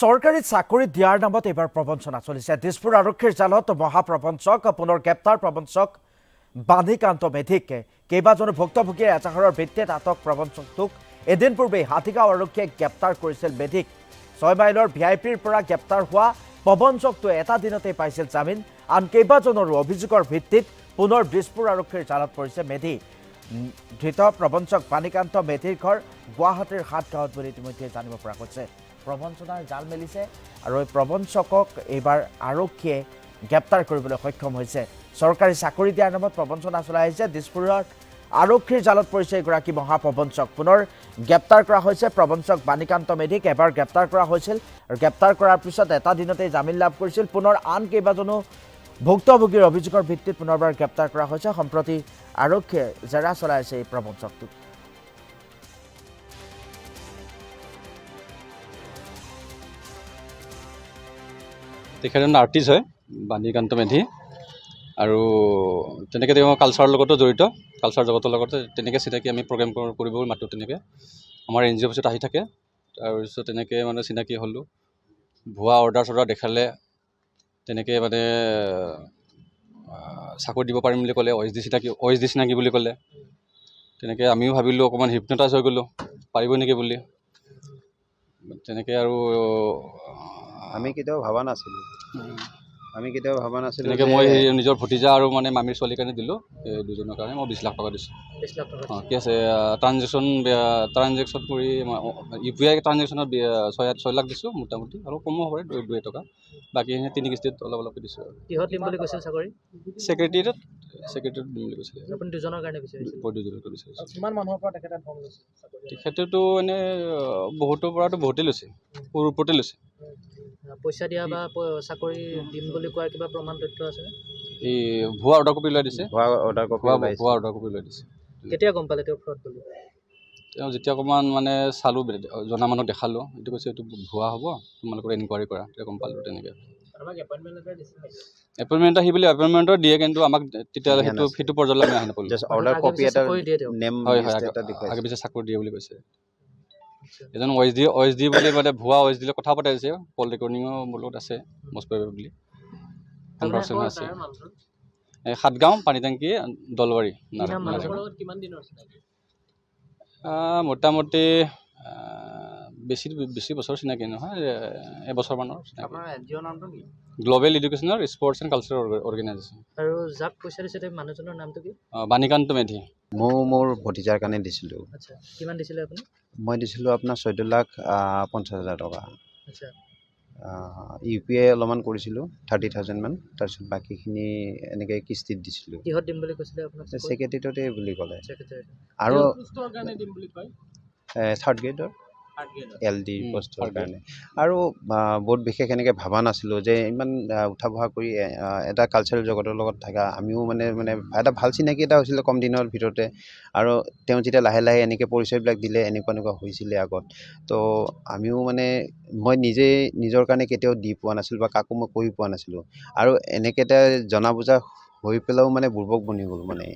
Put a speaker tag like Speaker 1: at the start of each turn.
Speaker 1: চৰকাৰী চাকৰি দিয়াৰ নামত এবাৰ প্ৰবঞ্চনা চলিছে। দিছপুৰ আৰক্ষীৰ জালত মহাপ্ৰবঞ্চক পুনৰ গ্ৰেপ্তাৰ প্ৰবঞ্চক বাণীকান্ত মেধিক। কেইবাজনো ভুক্তভোগীৰ এজাহাৰৰ ভিত্তিত আটক প্ৰবঞ্চকটোক এদিন পূৰ্বে হাতীগাঁও আৰক্ষীয়ে গ্ৰেপ্তাৰ কৰিছিল মেধিক। 6 মাইলৰ ভিআইপিৰ পৰা গ্ৰেপ্তাৰ হোৱা প্ৰবঞ্চকটোৱে এটা দিনতে পাইছিল জামিন। আন কেইবাজনৰো অভিযোগৰ ভিত্তিত পুনৰ দিছপুৰ আৰক্ষীৰ জালত পৰিছে মেধি। ধৃত প্ৰবঞ্চক বাণীকান্ত মেধিৰ ঘৰ গুৱাহাটীৰ হাটগাঁৱত বুলি ইতিমধ্যে জানিব পৰা গৈছে। প্ৰবঞ্চনাৰ জাল মেলিছে আৰু এই প্ৰবঞ্চকক এইবাৰ আৰক্ষীয়ে গ্ৰেপ্তাৰ কৰিবলৈ সক্ষম হৈছে। চৰকাৰী চাকৰি দিয়াৰ নামত প্ৰবঞ্চনা চলাই আহিছে। দিছপুৰত আৰক্ষীৰ জালত পৰিছে এগৰাকী মহাপ্ৰবঞ্চক। পুনৰ গ্ৰেপ্তাৰ কৰা হৈছে প্ৰবঞ্চক বাণীকান্ত মেধিক। এবাৰ গ্ৰেপ্তাৰ কৰা হৈছিল আৰু গ্ৰেপ্তাৰ কৰাৰ পিছত এটা দিনতেই জামিন লাভ কৰিছিল। পুনৰ আন কেইবাজনো ভুক্তভোগীৰ অভিযোগৰ ভিত্তিত পুনৰবাৰ গ্ৰেপ্তাৰ কৰা হৈছে। সম্প্ৰতি আৰক্ষীয়ে জেৰা চলাই আছে এই প্ৰবঞ্চকটোক।
Speaker 2: তেখেত আৰ্টিষ্ট হয় বাণীকান্ত মেধি আৰু তেনেকৈ তেওঁ কালচাৰৰ লগতো জড়িত। কালচাৰ জগতৰ লগতে তেনেকৈ চিনাকি আমি প্ৰগ্ৰেম কৰিব মাতোঁ। তেনেকৈ আমাৰ NGO অফিচত আহি থাকে। তাৰপিছত তেনেকৈ মানে চিনাকি হ'লোঁ। ভুৱা অৰ্ডাৰ দেখালে তেনেকৈ মানে চাকৰি দিব পাৰিম বুলি ক'লে। OSD চিনাকি বুলি ক'লে। তেনেকৈ আমিও ভাবিলোঁ, অকণমান হিপনটাইজ হৈ গ'লোঁ পাৰিব নেকি বুলি। তেনেকৈ আৰু
Speaker 3: আমি কেতিয়াও ভবা নাছিলোঁ
Speaker 2: তেনেকৈ মই নিজৰ ভতিজা আৰু মানে মামীৰ ছোৱালীৰ কাৰণে দিলোঁ। এই দুজনৰ কাৰণে মই 20 লাখ টকা দিছোঁ। কি আছে ট্ৰানজেকশ্যন কৰি UPI ট্ৰানজেকশ্যনত 6 লাখ দিছোঁ মোটামুটি, আৰু কমো হ'ব পাৰে 2 টকা। বাকীখিনি 3 কিস্তিত অলপ অলপকৈ দিছোঁ।
Speaker 4: কিহত দিম বুলি কৈছিল চাকৰি?
Speaker 2: ছেক্ৰেটেৰিয়েটত দিম বুলি কৈছিলে।
Speaker 4: আপুনি দুজনৰ কাৰণে বিচাৰিছিল?
Speaker 2: দুজনকৈ বিচাৰিছোঁ।
Speaker 4: কিমান মানুহৰ পৰা তেখেতে ধন লৈছিল?
Speaker 2: তেখেতেতো এনেই বহুতৰ পৰাতো বহুতেই লৈছে, সৰুৰ ওপৰতে লৈছে।
Speaker 4: পইচা দিয়া বা চাকৰি দিম বুলি কোৱাৰ কিবা প্ৰমাণ তথ্য আছে?
Speaker 2: এই ভুৱা অৰ্ডাৰ কপি লৈ দিছে।
Speaker 3: ভুৱা অৰ্ডাৰ কপি
Speaker 2: লৈ দিছে।
Speaker 4: কেতিয়া গম পালে তেওঁ ফ্ৰড বুলি?
Speaker 2: তেওঁ যেতিয়া অকণমান মানে চালোঁ, জনা মানুহক দেখালোঁ, এইটো কৈছে এইটো ভুৱা হ'ব, তোমালোকৰ এনকুৱাৰী কৰা। তেতিয়া গম পালোঁ। তেনেকৈ এপইণ্টমেণ্ট আহি বুলি এপইণ্টমেণ্টৰ দিয়ে, কিন্তু আমাক তেতিয়া সেইটো পৰ্যায়লৈ আমি আহি নাপালোঁ।
Speaker 3: অৰ্ডাৰ কপি এটা নেম
Speaker 2: হয় আগে পিছে চাকৰি দিয়ে বুলি কৈছে। এজন OSD বুলি মানে ভুৱা OSD লৈ কথা পতাইছে। কল ৰেকৰ্ডিঙো মোৰ লগত আছে, মষ্ট প্ৰবেবলি কনভাৰ্চেশ্যন আছে। হাটগাঁও পানীটেংকি দলবাৰী। মোটামুটি বেছি বছৰ চিনাকি নহয়, এবছৰমানৰ চিনাকি। Global educational sports and cultural organisation.
Speaker 4: আৰু যাক পইচা দিছে তেওঁ মানুহজনৰ নামটো কি?
Speaker 2: বাণীকান্ত মেধি।
Speaker 3: মই মোৰ ভতিজাৰ কাৰণে দিছিলোঁ।
Speaker 4: আচ্ছা, কিমান দিছিলে আপুনি?
Speaker 3: মই দিছিলোঁ আপোনাৰ 14,50,000 টকা।
Speaker 4: আচ্ছা,
Speaker 3: UPI অলপমান কৰিছিলোঁ 30,000 মান। তাৰপিছত বাকীখিনি এনেকৈ কিস্তিত দিছিলোঁ।
Speaker 4: কিহত দিম বুলি কৈছিলে আপোনাক?
Speaker 3: ছেক্ৰেটেৰিয়েটতে বুলি ক'লে।
Speaker 4: ছেক্ৰেটাৰী।
Speaker 3: আৰু
Speaker 4: দিম বুলি কয়
Speaker 3: 3rd গ্ৰেডৰ LD পষ্টৰ কাৰণে। আৰু বহুত বিশেষ এনেকৈ ভবা নাছিলোঁ যে ইমান উঠা বহা কৰি এটা কালচাৰেল জগতৰ লগত থকা আমিও মানে এটা ভাল চিনাকি এটা হৈছিলে কম দিনৰ ভিতৰতে। আৰু তেওঁ যেতিয়া লাহে লাহে এনেকৈ পৰিচয়বিলাক দিলে, এনেকুৱা হৈছিলে আগত, তো আমিও মানে মই নিজেই নিজৰ কাৰণে কেতিয়াও দি পোৱা নাছিলোঁ বা কাকো মই কৰি পোৱা নাছিলোঁ। আৰু এনেকৈ এটা জনা বুজা হৈ পেলাইও মানে বুৰ্বক বনি গ'ল মানে।